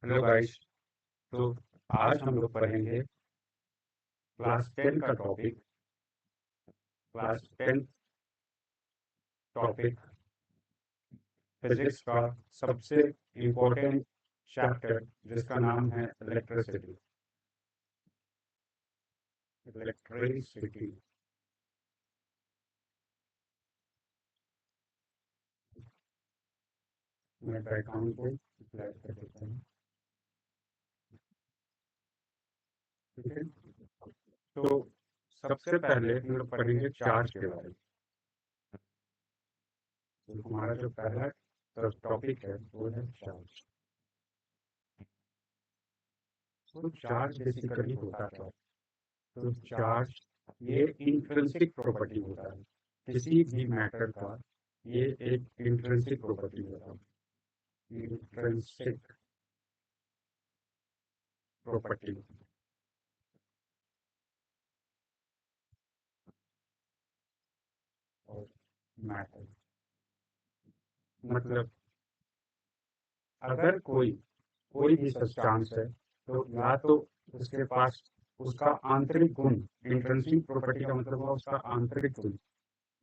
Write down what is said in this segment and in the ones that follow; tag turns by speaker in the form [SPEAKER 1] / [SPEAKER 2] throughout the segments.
[SPEAKER 1] Hello guys. तो आज हम लोग पढ़ेंगे क्लास 10 का टॉपिक। क्लास 10 टॉपिक फिजिक्स का सबसे इम्पोर्टेंट चैप्टर जिसका नाम है इलेक्ट्रिसिटी। इलेक्ट्रिसिटी। मैं बैकग्राउंड को ब्लैक कर देता हूँ। ठीक है। तो सबसे पहले हम लोग पढ़ेंगे चार्ज के बारे में। तो हमारा जो पहला टॉपिक है वो है चार्ज। तो चार्ज बेसिकली होता क्या है? तो चार्ज ये इंट्रिंसिक प्रॉपर्टी होता है किसी भी मैटर का। ये एक इंट्रिंसिक प्रॉपर्टी होता है। इंट्रिंसिक प्रॉपर्टी और मैटर मतलब अगर कोई कोई भी सब्सटेंस है तो या तो उसके पास उसका आंतरिक गुण, इंट्रिंसिक प्रॉपर्टी का मतलब हुआ उसका आंतरिक गुण,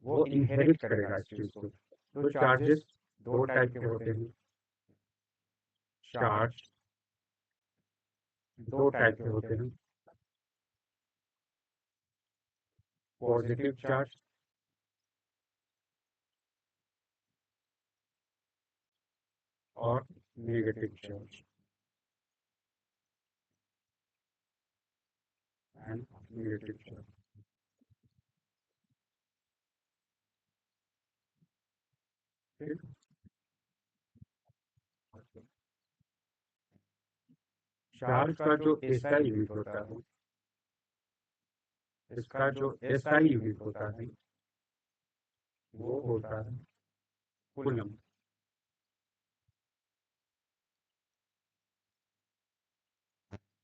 [SPEAKER 1] वो इनहेरिट करेगा इस चीज को। तो चार्जेस दो टाइप के होते हैं। चार्ज दो टाइप के होते हैं। पॉजिटिव चार्ज और negative charge and negative charge. ठीक। चार्ज का जो एसआई यूनिट होता है, इसका जो एसआई यूनिट होता है वो होता है कूलम।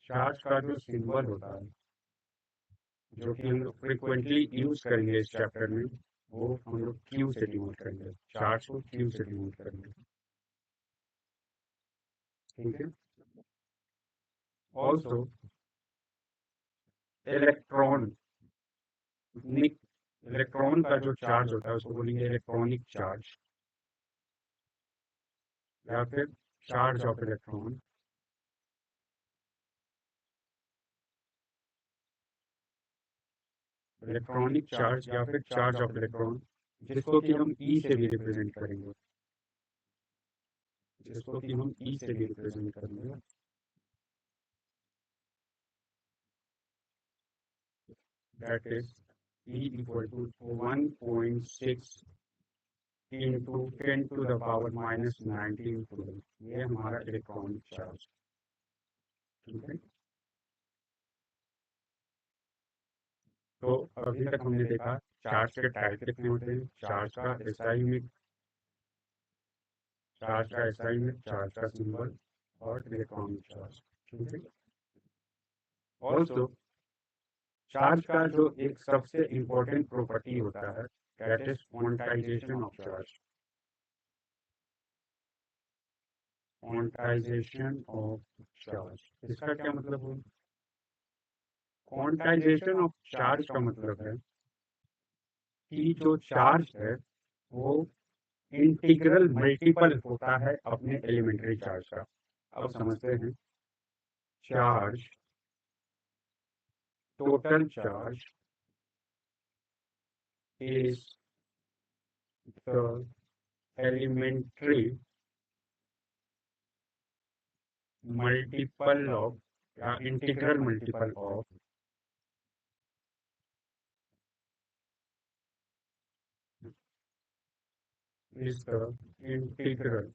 [SPEAKER 1] चार्ज का जो सिंबल होता है जो कि हम लोग फ्रिक्वेंटली यूज करेंगे इस चैप्टर में, वो हम लोग क्यू से डिनोट करेंगे। चार्ज को क्यू से डिनोट करेंगे। ठीक है। ऑल्सो इलेक्ट्रॉन इलेक्ट्रॉन का जो चार्ज होता है उसको बोलेंगे इलेक्ट्रॉनिक चार्ज या फिर charge of electron. Electronic charge या फिर चार्ज ऑफ इलेक्ट्रॉन, जिसको कि हम ई से भी रिप्रेजेंट करेंगे। जिसको कि हम ई से भी रिप्रेजेंट करेंगे। That is E equal to 1.6 into 10 to the power -19 coulomb. ये हमारा इलेक्ट्रॉनिक चार्ज। ठीक है। तो अभी तक हमने देखा चार्ज के टाइप कितने होते हैं। चार्ज का एसआई यूनिट, चार्ज का एसआई यूनिट, चार्ज का सिंबल और इलेक्ट्रॉनिक चार्ज। ठीक है। ऑल्सो चार्ज का जो एक सबसे इम्पोर्टेंट प्रॉपर्टी होता है that is quantization of charge. Quantization of charge इसका क्या मतलब है? क्वांटाइजेशन ऑफ चार्ज का मतलब है कि जो चार्ज है वो इंटीग्रल मल्टीपल होता है अपने एलिमेंट्री चार्ज का। अब समझते हैं। Charge, total charge is the elementary multiple of या integral multiple of is the integral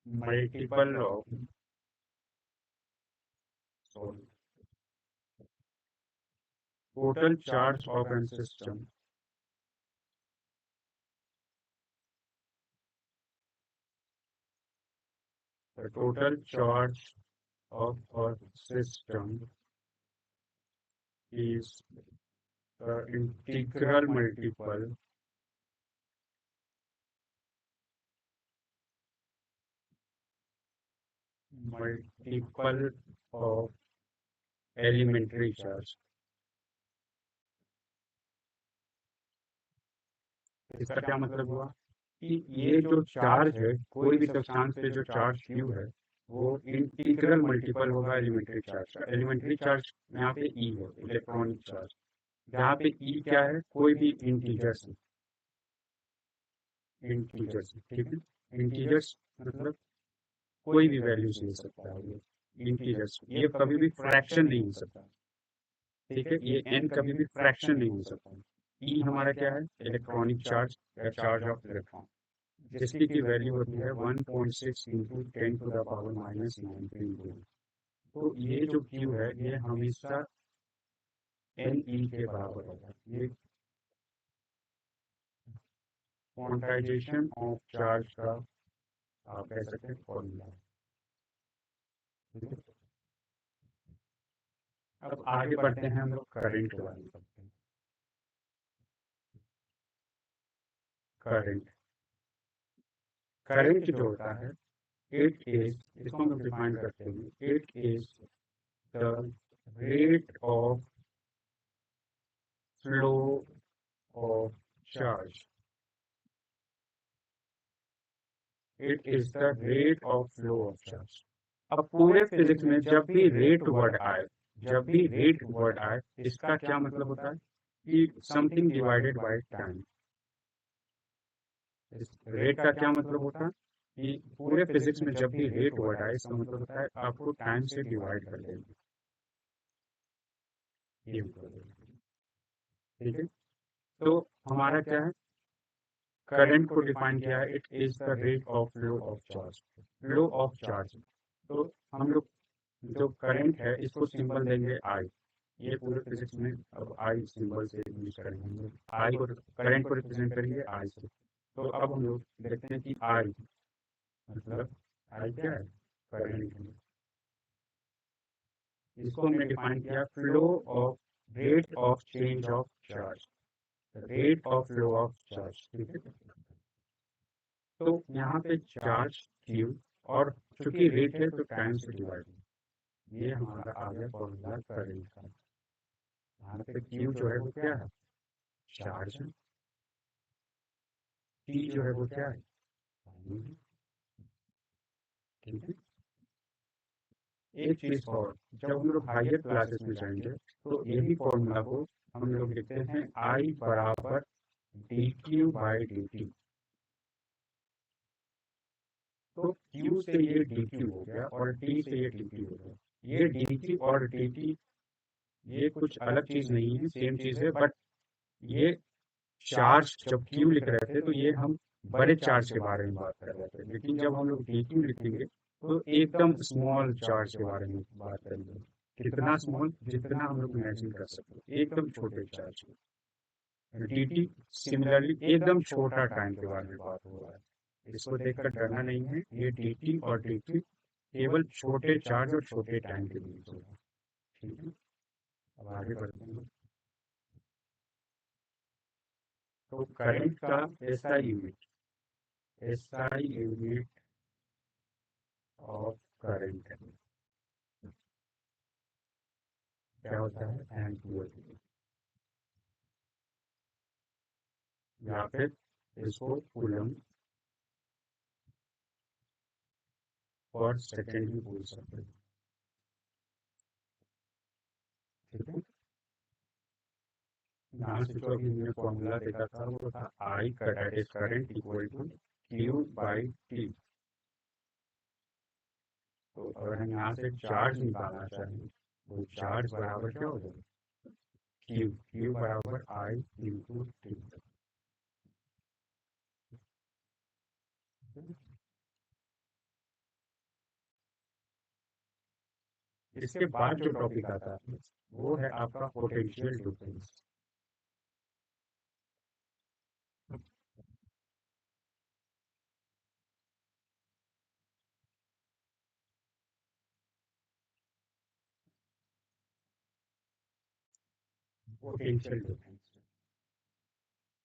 [SPEAKER 1] multiple of sorry, total charge of an system. The total charge of a system is the integral multiple multiple of elementary charge. इसका क्या मतलब हुआ कि ये जो charge है, कोई भी सब्सटेंस पे जो चार्ज क्यू है वो इंटीग्रल मल्टीपल होगा एलिमेंट्री चार्ज का। एलिमेंट्री चार्ज यहाँ पे ई है, इलेक्ट्रॉनिक चार्ज। यहाँ पे ई क्या है, कोई भी इंटीजर्स, इंटीजर्स, ठीक है। इंटीजर्स मतलब कोई भी वैल्यूज ले सकता है ये इंटीजर्स, ये कभी भी फ्रैक्शन नहीं हो सकता, ठीक है। ये एन कभी भी फ्रैक्शन नहीं हो सकता। ई हमारा क्या है, इलेक्ट्रॉनिक चार्ज या चार्ज ऑफ इलेक्ट्रॉन, जिसकी की वैल्यू होती है 1.6 into 10 to the power minus 19 joule. तो ये जो क्यू है ये हमेशा एन ई के बराबर होगा। ये क्वांटाइजेशन ऑफ चार्ज का आप कह सकते हैं फॉर्मूला। अब आगे बढ़ते हैं हम लोग करंट के बारे में पढ़ते हैं। करंट, करंट जो होता है इट इज, इसको हम लोग डिफाइन करते हैं, it is the rate of flow of charge, it is the rate of flow of charge. अब पूरे फिजिक्स में जब भी रेट वर्ड आए, जब भी रेट वर्ड आए, इसका क्या मतलब होता है कि something divided by time. Rate का क्या मतलब होता है कि पूरे फिजिक्स में जब भी रेट वर्ड आए, इसका मतलब होता है आपको टाइम से डिवाइड कर देंगे, ये ठीक है। तो हमारा क्या है, करंट को डिफाइन किया है, it is the rate of flow of charge, flow of charge. तो हम लोग जो करंट है इसको सिंबल देंगे आई, ये पूरे फिजिक्स में अब आई सिंबल से यूज करेंगे, आई को करंट को रिप्रेजेंट करेंगे आई से। तो अब हम लोग देखते हैं कि आई मतलब आई क्या है, करंट। इसको हमने डिफाइन किया flow of, rate of change of charge, rate of flow of charge, ठीक है। तो यहाँ पे चार्ज क्यू और चूंकि रेट है तो टाइम से डिवाइड, ये हमारा आ गया फॉर्मूला करंट का। यहाँ पे क्यू जो है वो क्या है, चार्ज है, टी जो है वो क्या है, ठीक है। एक चीज और, जब हम लोग हायर क्लासेस में जाएंगे तो यही फॉर्मूला को हम लोग लिखते हैं आई बराबर D Q by D T. तो क्यू से ये डी क्यू हो गया और टी से ये डी टी हो गया। ये डी क्यू और डी टी ये कुछ अलग चीज नहीं है, सेम चीज है, बट ये चार्ज जब क्यू लिख रहे थे तो ये हम बड़े चार्ज के बारे में बात कर रहे थे, लेकिन जब हम लोग डी क्यू लिखेंगे तो एकदम स्मॉल चार्ज के बारे में बात करेंगे। कितना स्मॉल, जितना हम लोग इमेजिन कर सकते, एकदम छोटे चार्ज। डी टी सिमिलरली एकदम छोटा टाइम के बारे में बात हो रहा है, इसको देखकर डरना नहीं है, ये डी टी और डी टी केवल छोटे चार्ज और छोटे टाइम के बीच होगा, ठीक है। अब आगे बढ़ते हैं। तो करंट का SI unit, SI unit of current क्या होता है, एम्पियर, या फिर इसको कूलम पर सेकेंड भी बोल सकते हैं, ठीक है। यहाँ से जो अभी हमने फॉर्मूला देखा था वो था आई का, that is current equal to Q by T. तो अगर हम यहाँ से चार्ज निकालना चाहें तो चार्ज बराबर क्या हो जाएगा, क्यू, क्यू बराबर आई इंटू टी। इसके बाद जो टॉपिक आता है वो है आपका पोटेंशियल डिफरेंस। पोटेंशियल डिफरेंस,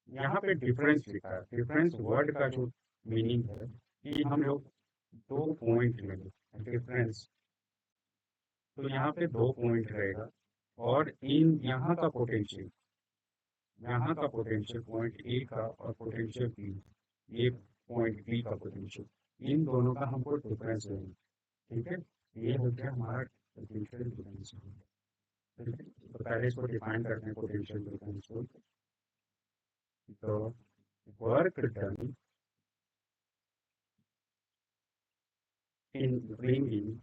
[SPEAKER 1] यहाँ पे डिफरेंस लिखा है, डिफरेंस वर्ड का जो मीनिंग है कि हम लोग दो पॉइंट लेंगे, डिफरेंस। तो यहाँ पे 2 पॉइंट रहेगा, और इन यहाँ का पोटेंशियल पॉइंट ए का और पोटेंशियल बी, ये पॉइंट बी का पोटेंशियल, इन दोनों का हमको डिफरेंस लेना। ठीक है, ये हो गया हमारा पोटेंशियल डिफरेंस। ठीक है, तो पहले इसको डिफाइन करते हैं पोटेंशियल डिफरेंस को। तो work done in bringing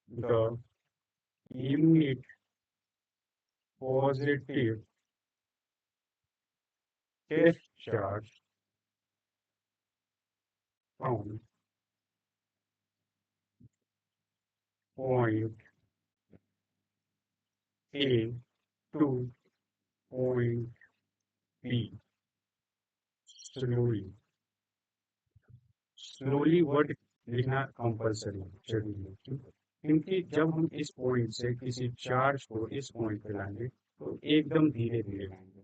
[SPEAKER 1] the unit positive test charge from point A to point B slowly। Slowly word लिखना कंपलसरी जरूरी है, क्योंकि जब हम इस पॉइंट से किसी चार्ज को इस पॉइंट पे लाएंगे तो एकदम धीरे धीरे लाएंगे।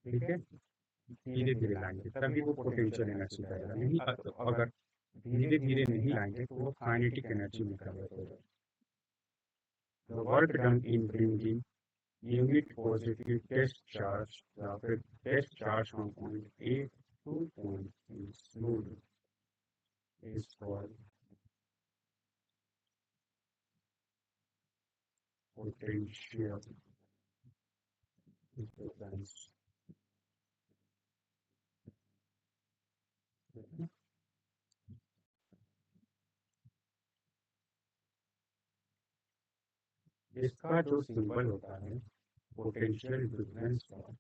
[SPEAKER 1] ठीक है, धीरे धीरे लाएंगे तभी वो पोटेंशियल एनर्जी रहेगा। नहीं तो अगर धीरे धीरे नहीं लाएंगे तो वो काइनेटिक एनर्जी में कन्वर्ट होगा। The work done in bringing unit positive test charge या फिर test charge from point A to point B slowly is called potential difference। इसका जो सिंबल होता है पोटेंशियल डिफरेंस का,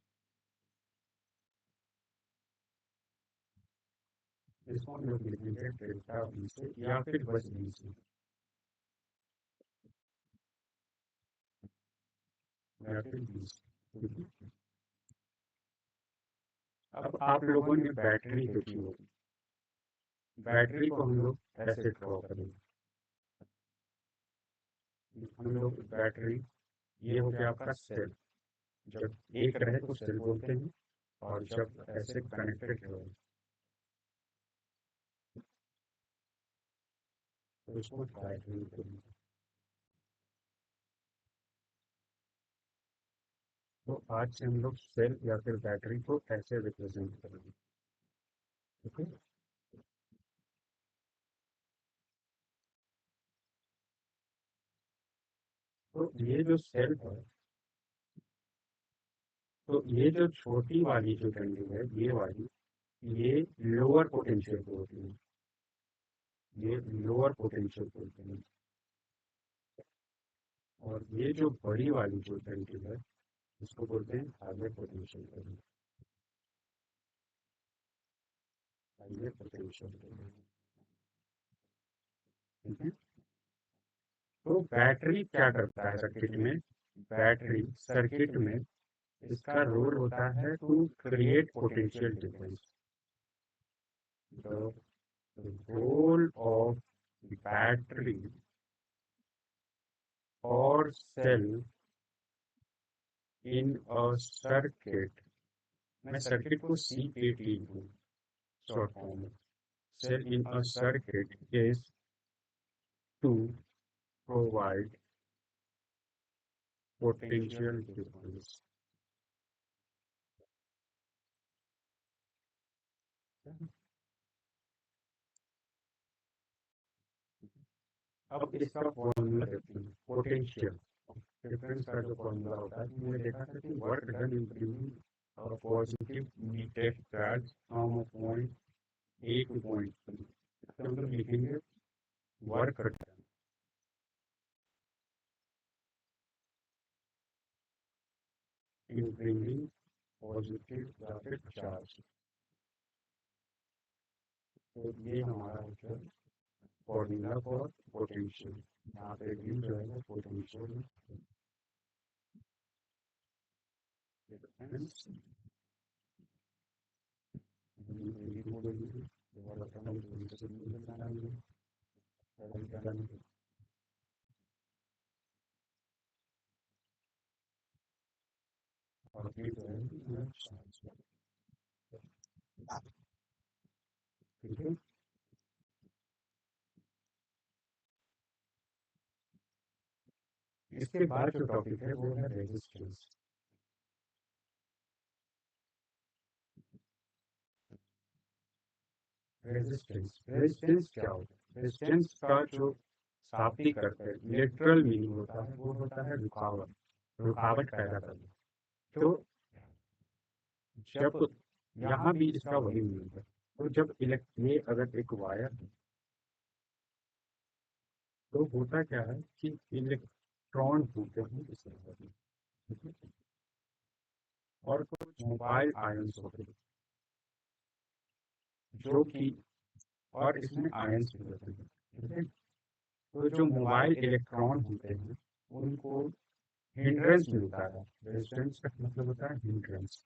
[SPEAKER 1] इसको हम लोग लिखेंगे डेल्टा वी से या फिर बस वी से, या फिर वी से। अब आप लोगों ने बैटरी देखी होगी, बैटरी को हम लोग ऐसे ड्रॉ करेंगे। हम लोग बैटरी, ये हो गया आपका सेल, जब एक रहे तो सेल बोलते हैं, और जब ऐसे कनेक्टेड रहे तो इसको बैटरी बोलेंगे। तो आज से हम लोग सेल या फिर बैटरी को ऐसे रिप्रेजेंट करेंगे। ठीक है, तो ये जो सेल है, तो ये जो छोटी वाली जो डंडी है ये वाली, ये लोअर पोटेंशियल को होती है, ये लोअर पोटेंशियल को होती है। और ये जो बड़ी वाली जो डंडी है इसको बोलते हैं हायर पोटेंशियल को, हायर पोटेंशियल को। ठीक है, तो बैटरी क्या करता है सर्किट में, बैटरी सर्किट में इसका रोल होता है to create potential difference. The role of battery or cell in a circuit, मैं सर्किट को CAT हूँ शॉर्ट फॉर्म में, cell in a circuit is to provide potential difference। अब इसका फॉर्मूला देखते हैं, पोटेंशियल डिफरेंस का जो फॉर्मूला होता है, हमने देखा था कि work done in bringing positive meter charge from a point A to point B. तो हम लोग लिखेंगे work done in bringing positive या फिर चार्ज। तो ये हमारा हो गया फॉर्मूला फॉर पोटेंशियल। यहाँ पे भी जो है पोटेंशियल डिफरेंस और फिर जो है चार्ज। ठीक है। इसके बाद जो टॉपिक है वो है रेजिस्टेंस। रेजिस्टेंस क्या होता है? रेजिस्टेंस का जो शाब्दिक अर्थ है, लिटरल मीनिंग होता है, वो होता है रुकावट, रुकावट पैदा करना। तो जब यहाँ भी इसका वही मीनिंग है। तो जब ये अगर एक वायर है, तो होता क्या है कि इलेक्ट्रॉन होते हैं इस वायर में, ठीक है? और कुछ मोबाइल आयंस होते हैं जो कि, और इसमें आयंस भी होते हैं, ठीक है? तो जो मोबाइल इलेक्ट्रॉन होते हैं उनको हिंड्रेंस मिलता है। रेजिस्टेंस का मतलब होता है हिंड्रेंस।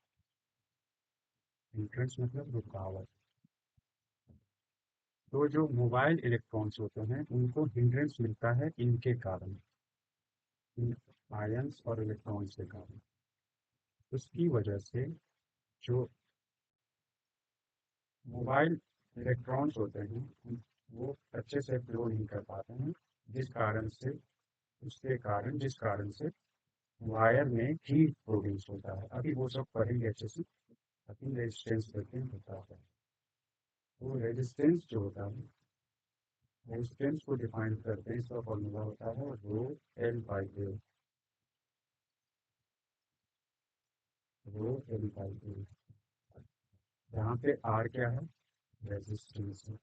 [SPEAKER 1] हिंड्रेंस मतलब रुकावट। तो जो मोबाइल इलेक्ट्रॉन्स होते हैं उनको हिंड्रेंस मिलता है इनके कारण, इन आयंस और इलेक्ट्रॉन्स के कारण। उसकी वजह से जो मोबाइल इलेक्ट्रॉन्स होते हैं वो अच्छे से फ्लो नहीं कर पाते हैं, जिस कारण से, उसके कारण, जिस कारण से वायर में हीट प्रोड्यूस होता है। अभी वो सब पढ़ेंगे अच्छे से। अभी रेजिस्टेंस करके होता है। वो रेजिस्टेंस जो होता है, रेजिस्टेंस को डिफाइन करते हैं, इसका फॉर्मूला होता है rho L by A. Rho L by A, यहाँ पे आर क्या है? रेजिस्टेंस है।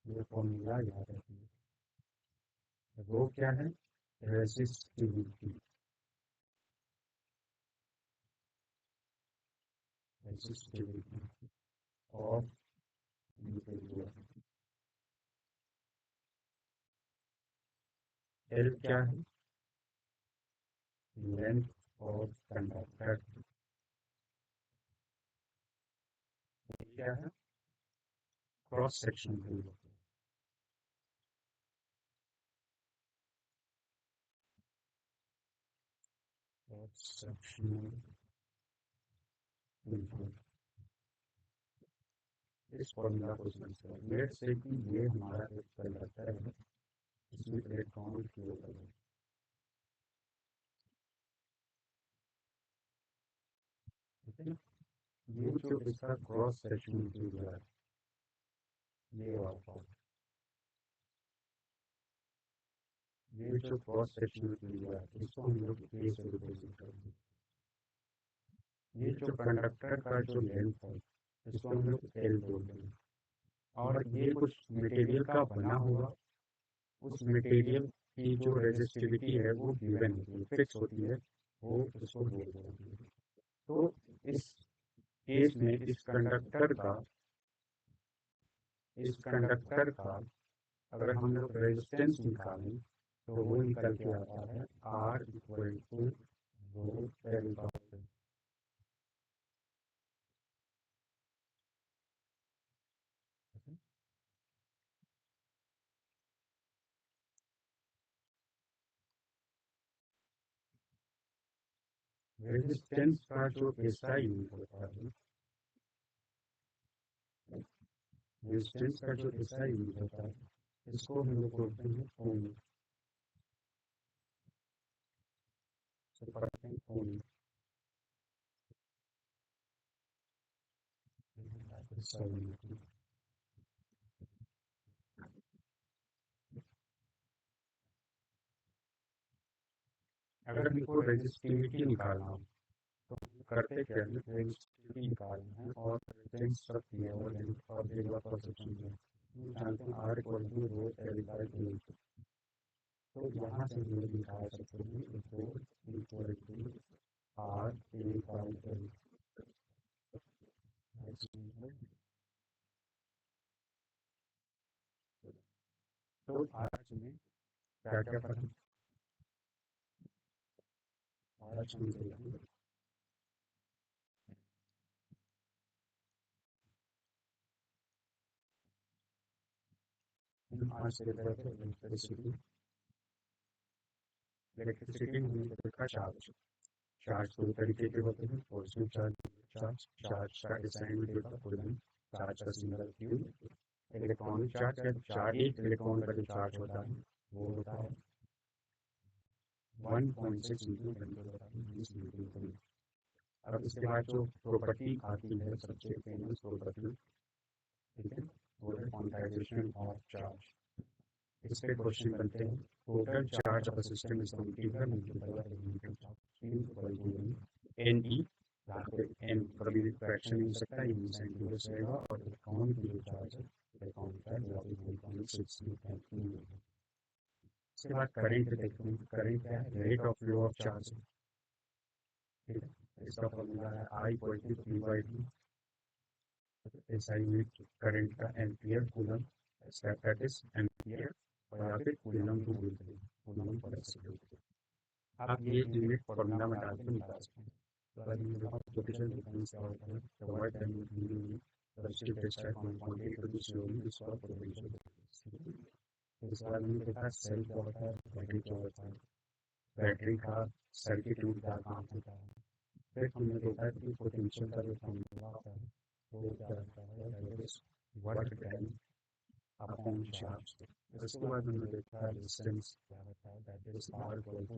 [SPEAKER 1] ये फॉर्मूला याद रखिए। रो क्या है? रेजिस्टिविटी। रेजिस्टिविटी और एल क्या है? लेंथ और कंडक्टर। क्या है? Cross section area. Cross sectional area. इस फॉर्मूला को समझते हैं। लेट्स से कि ये हमारा एक कंडक्टर है, इसमें इलेक्ट्रॉन फ्लो कर रहे हैं, ठीक है? ये जो इसका क्रॉस सेक्शनल एरिया है, ये वाला, ये जो क्रॉस सेक्शनल एरिया है इसको हम लोग ए से रिप्रेजेंट करते हैं। ये जो कंडक्टर का जो लेंथ है इसको हम लोग एल बोलते हैं। और ये कुछ मटेरियल का बना हुआ, उस मटेरियल की जो रेजिस्टिविटी है वो गिवन होती है, फिक्स होती है, वो उसको बोलते हैं। तो इस केस में इस कंडक्टर का अगर हम लोग रेजिस्टेंस निकालें तो वो निकल के आता है R equal to rho L by. Resistance का जो एसआई यूनिट होता है, रेजिस्टेंस का जो एसआई यूनिट होता है, इसको हम लोग बोलते हैं ओम। से पढ़ते हैं ओम। अगर हमको रेजिस्टिविटी निकालना हो तो करते क्या है, रेजिस्टिविटी निकालना है और रेजिस्टेंस सब दिया हुआ है और दिया हुआ परसेप्शन है, जानते हैं R equal to rho L by A. तो यहाँ से हम लोग निकाल सकते हैं rho equal to R A by L. तो आज में क्या क्या पढ़ा? आज हम देखेंगे आज से इलेक्ट्रिसिटी। इलेक्ट्रिसिटी हमने देखा चार्ज। चार्ज दो तरीके के होते हैं, पॉजिटिव चार्ज, चार्ज, चार्ज का असाइनमेंट होगा कूलम, चार्ज का सिंगल क्यू, इलेक्ट्रॉनिक चार्ज या चार्ज एक इलेक्ट्रॉन का जो चार्ज होता है वो होता है 1.6 इंटू 10⁻⁻²। अब इसके बाद जो प्रॉपर्टी आती है सबसे फेमस प्रॉपर्टी, ठीक है, वो है क्वांटाइजेशन ऑफ चार्ज। इस पे क्वेश्चन बनते हैं, total charge of system is integral multiply by unit charge N E, यहाँ पे एन कभी भी फ्रैक्शन हो सकता है, ये सेंटीमीटर रहेगा, और इलेक्ट्रॉन की जो चार्ज है इलेक्ट्रॉन का 1.6। इसके बाद करंट देखते हैं, करंट क्या है, rate of flow of charge, ठीक है, इसका फॉर्मूला है I equal to P by T, SI unit current का ampere coulomb, that is ampere, और यहाँ पे कूलम को बोलते हैं, कूलम पर सेकेंड। आप ये यूनिट फॉर्मूला में डाल के निकाल सकते हैं। तो अगर ये देखो पोटेंशियल डिफरेंस क्या होता है, तो what M unit positive discharge 1.8 to the slowly distort potential difference. इसके बाद हमने देखा सेल क्या होता है, बैटरी क्या होता है, बैटरी का सर्किट में क्या काम होता है। फिर हमने देखा कि पोटेंशियल का जो फॉर्मूला होता है वो क्या होता है, that is work done upon charge. इसके बाद हमने देखा रेजिस्टेंस क्या होता है, that is R equal to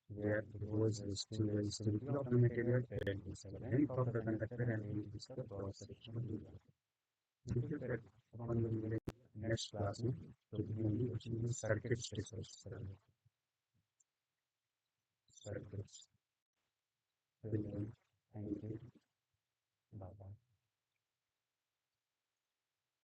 [SPEAKER 1] where rho is the resistivity of the material, L is the length of the conductor, and A is the cross section of the wire. ठीक है, फिर अपन मिलेंगे नेक्स्ट क्लास में, तो mainly उसमें circuits discuss करेंगे, circuits. Thank you, bye bye.